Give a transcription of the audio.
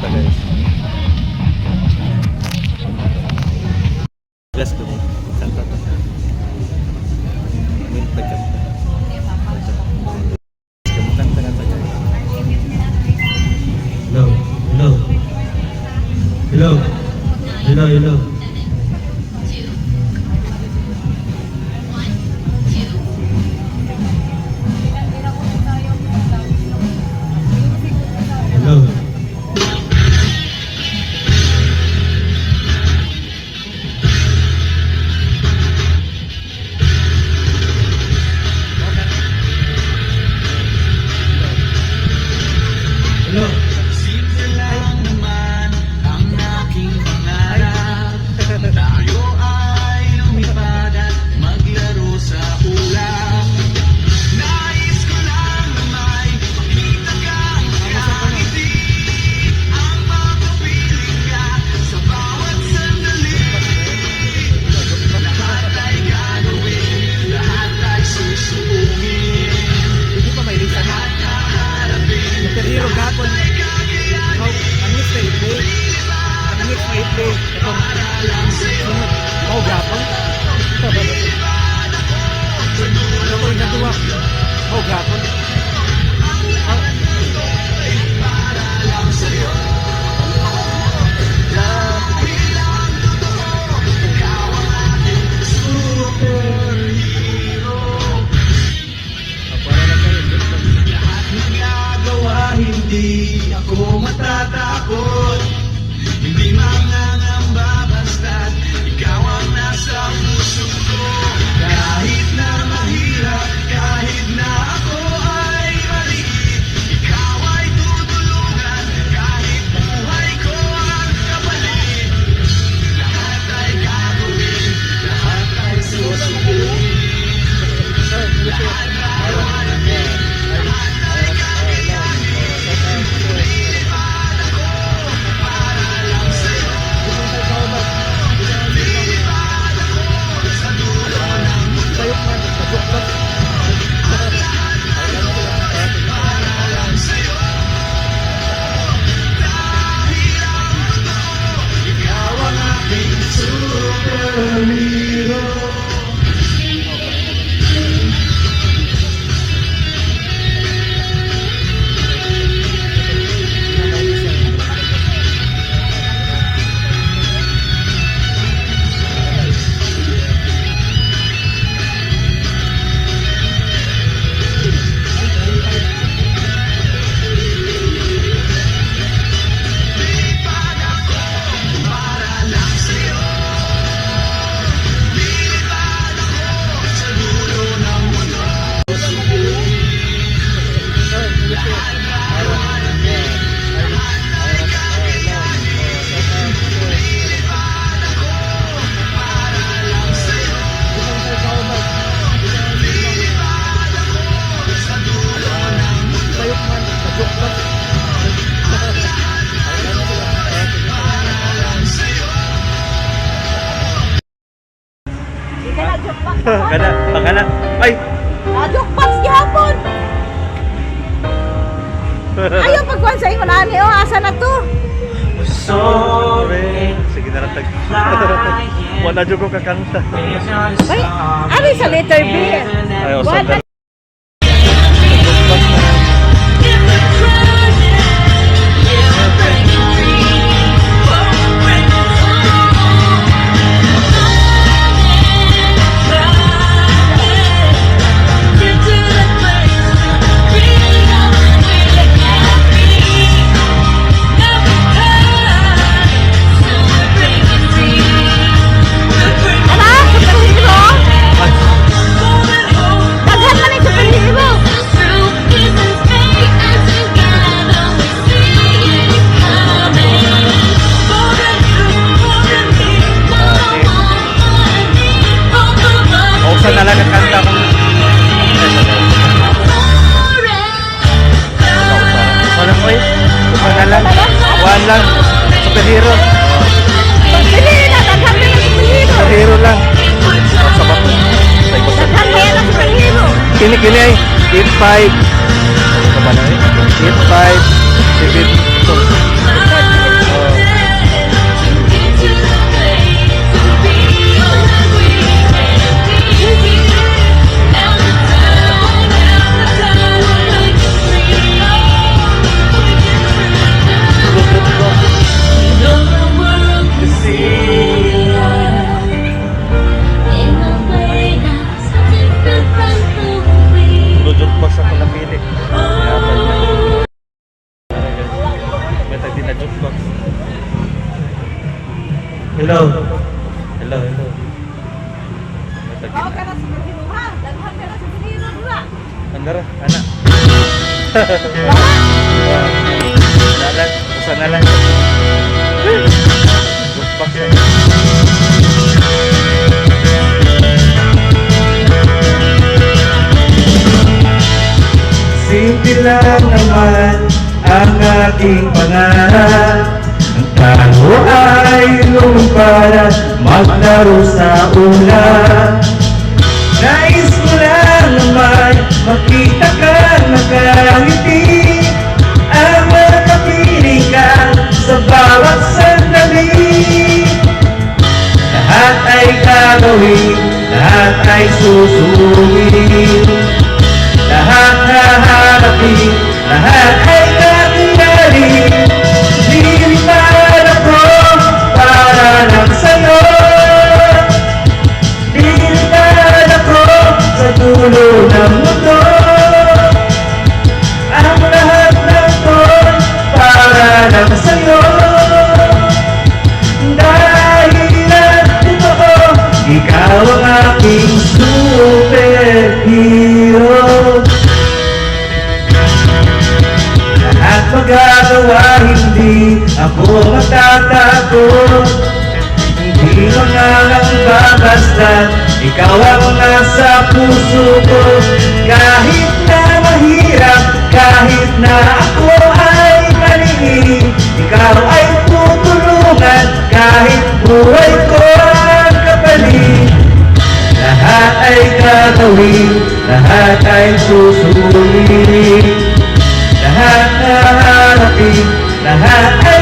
kanta guys. Gas ko mo. Kanta to. Min pagkanta. Kanta kanta guys. Hello. Hello. Hello. Hello. Hello. Hello. Hello. Simple lang naman ang aking pangarap. Tayo ay lumipad at maglaro sa ulap. Nais ko lang na may makita kang nakangiti. Ang mapapiling ka sa bawat sandali. Lahat ay gagawin, lahat ay susuungin. Hindi pa may lisa na. Superhero gapon. Ang mix na itle. Ang mix na itle. Itong gapon. Ano ko yung natuwa? Gapon. Hindi ako matatakot, hindi mangangamba basta't ikaw ang nasa puso ko. Kahit na mahirap, kahit na ako ay maliit, ikaw ay tutulungan, kahit buhay ko ang kapalit. Lahat ay gagawin, lahat ay susubukin. Lahat mahanapin, lahat ay kakayanin. Lilipad ako para lang sa'yo. Lilipad ako sa dulo ng mundo. Ang lahat ay gawin para lang sa'yo. Dahil ang mundo, ikaw ang aking superhero. Lilipad ako para lang sa'yo. Lilipad ako sa dulo ng mundo. Lahat mahanapin, lahat ay kakayanin. Lilipad ako para lang sa'yo. Lilipad ako sa dulo ng mundo. Di ka na-jukebox Kada, pagkana. Ay! Na-jukebox gihapon! Ayaw pagkuhan sa imo nani, oh, asa na to? Sorry. Sige na lang tag. Wala dyan ko kakanta. Ay, ano sa letter B? Ay, o, What? sandali. Ano? Superhero? Daghan man yung superhero. O, saan na lang kakanta ko. Walang ko eh. Wala lang. Wala lang. Superhero. Dili na, daghan man yung superhero. Superhero lang. O, sa bako. Sa ibang Daghan man yung superhero. Kini ay 85. Ano ba na eh? 85. 72. Hello. Hello. Bawa ka na sa Pilipino ha. Daghan ka na sa Pilipino dula. Andara, anak. Nalan, usan na lang. Lupak siya. Simple lang naman ang ating pangarap. Ang tao ay lumipad, maglaro sa ulan. Nais ko lang naman makita ka nakangiti, ang makapiling ka sa bawat sandali. Lahat ay gagawin, lahat ay susuhin, lahat haharapin, lahat ay kakilali. Lilipad ako para lang sa'yo. Lilipad ako sa dulo ng mundo. Ang lahat ng to para lang sa'yo. Dahil lang totoo, ikaw ang aking superhero. Lahat magagawa, hindi ako matatakot. Hindi mangangamba basta ikaw ang nasa puso ko. Kahit na mahirap, kahit na ako ay maliit, ikaw ay tutulungan kahit buhay ko ang kapalit. Lahat ay gagawin, lahat ay susulit, lahat na harapin, lahat ay